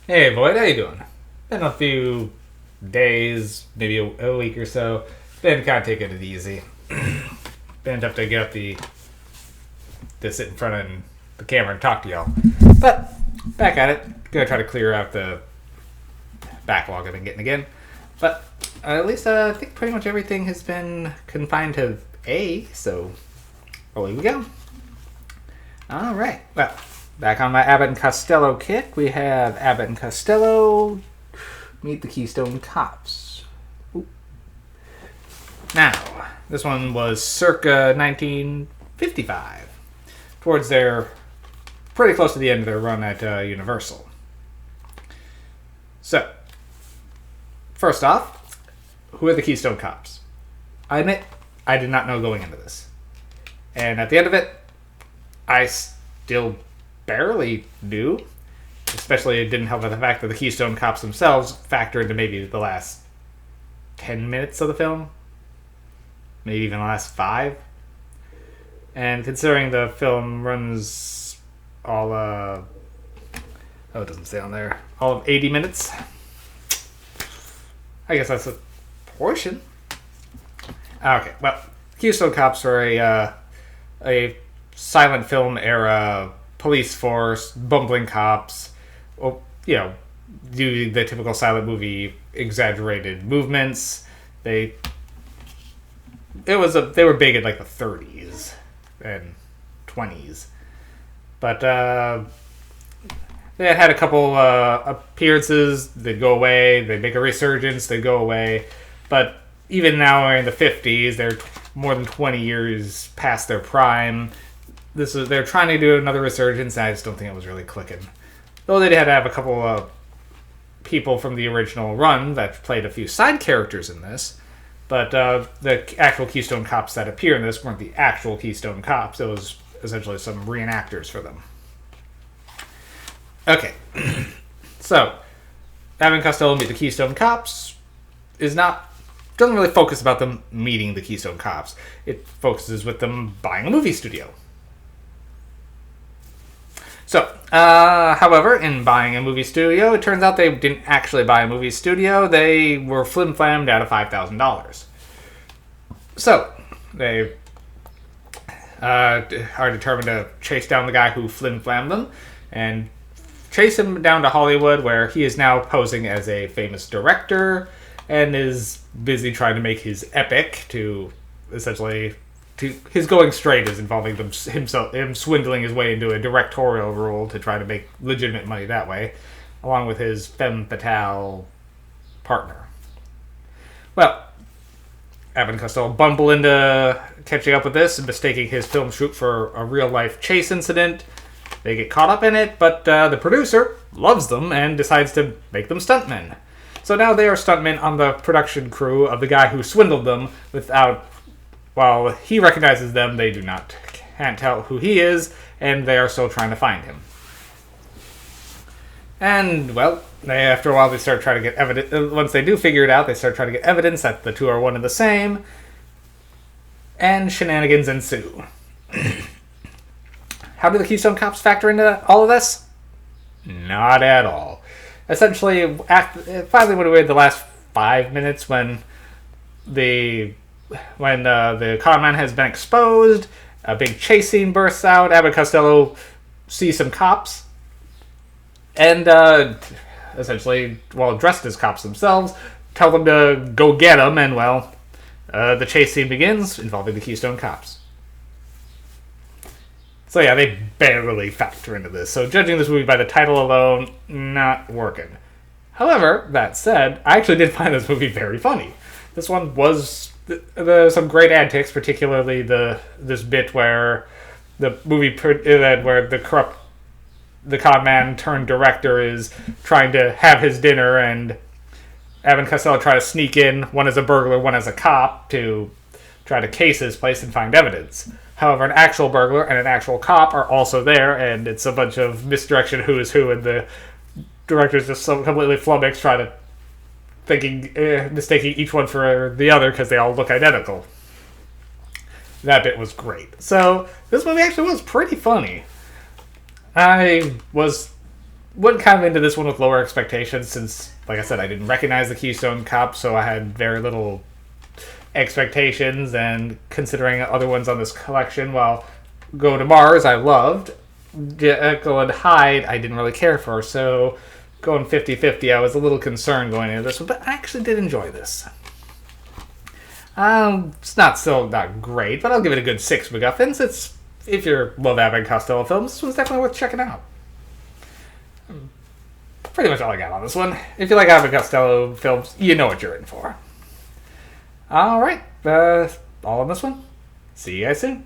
Hey Boyd, how you doing? Been a few days, maybe a week or so. Been kind of taking it easy. Been tough to get up to sit in front of the camera and talk to y'all. But back at it. Gonna try to clear out the backlog I've been getting again. But at least I think pretty much everything has been confined to A. So away we go. All right. Well, back on my Abbott and Costello kick, we have Abbott and Costello meet the Keystone Kops. Ooh. Now, this one was circa 1955, towards their pretty close to the end of their run at Universal. So, first off, who are the Keystone Kops? I admit, I did not know going into this. And at the end of it, I still barely knew. Especially it didn't help with the fact that the Keystone Kops themselves factor into maybe the last 10 minutes of the film. Maybe even the last 5. And considering the film runs all, it doesn't say on there, all of 80 minutes. I guess that's a portion. Okay, well, Keystone Kops are a silent film era police force, bumbling cops, do the typical silent movie exaggerated movements. They were big in like the 30s and 20s, but they had a couple appearances. They'd go away. They'd make a resurgence. They'd go away, but even now in the 50s, they're more than 20 years past their prime. They're trying to do another resurgence, and I just don't think it was really clicking. Though they had to have a couple of people from the original run that played a few side characters in this, but the actual Keystone Kops that appear in this weren't the actual Keystone Kops. It was essentially some reenactors for them. Okay, so Abbott and Costello meet the Keystone Kops doesn't really focus about them meeting the Keystone Kops. It focuses with them buying a movie studio. So, however, in buying a movie studio, it turns out they didn't actually buy a movie studio. They were flim-flammed out of $5,000. So, they are determined to chase down the guy who flim-flammed them and chase him down to Hollywood, where he is now posing as a famous director and is busy trying to make his epic to essentially... his going straight is involving him swindling his way into a directorial role to try to make legitimate money that way, along with his femme fatale partner. Well, Abbott and Costello bumble into catching up with this and mistaking his film shoot for a real-life chase incident. They get caught up in it, but the producer loves them and decides to make them stuntmen. So now they are stuntmen on the production crew of the guy who swindled them while he recognizes them, they can't tell who he is, and they are still trying to find him. And, well, after a while they start trying to get evidence. Once they do figure it out, they start trying to get evidence that the two are one and the same, and shenanigans ensue. How do the Keystone Kops factor into all of this? Not at all. Essentially, finally when we had the last 5 minutes when the con man has been exposed, a big chase scene bursts out. Abbott and Costello see some cops, and essentially, dressed as cops themselves, tell them to go get them, and the chase scene begins involving the Keystone Kops. So yeah, they barely factor into this. So judging this movie by the title alone, not working. However, that said, I actually did find this movie very funny. This one was... some great antics, particularly this bit where the con man turned director is trying to have his dinner, and Abbott and Costello try to sneak in, one as a burglar, one as a cop, to try to case his place and find evidence. However, an actual burglar and an actual cop are also there, and it's a bunch of misdirection who is who, and the director's just so completely flummoxed trying to mistaking each one for the other because they all look identical. That bit was great. So, this movie actually was pretty funny. I was went kind of into this one with lower expectations since, like I said, I didn't recognize the Keystone Kops, so I had very little expectations. And considering other ones on this collection, while Go to Mars I loved, Jekyll and Hyde I didn't really care for, so going 50-50, I was a little concerned going into this one, but I actually did enjoy this. It's not great, but I'll give it a good 6 MacGuffins. If you love Abbott and Costello films, this one's definitely worth checking out. Pretty much all I got on this one. If you like Abbott and Costello films, you know what you're in for. Alright, all on this one. See you guys soon.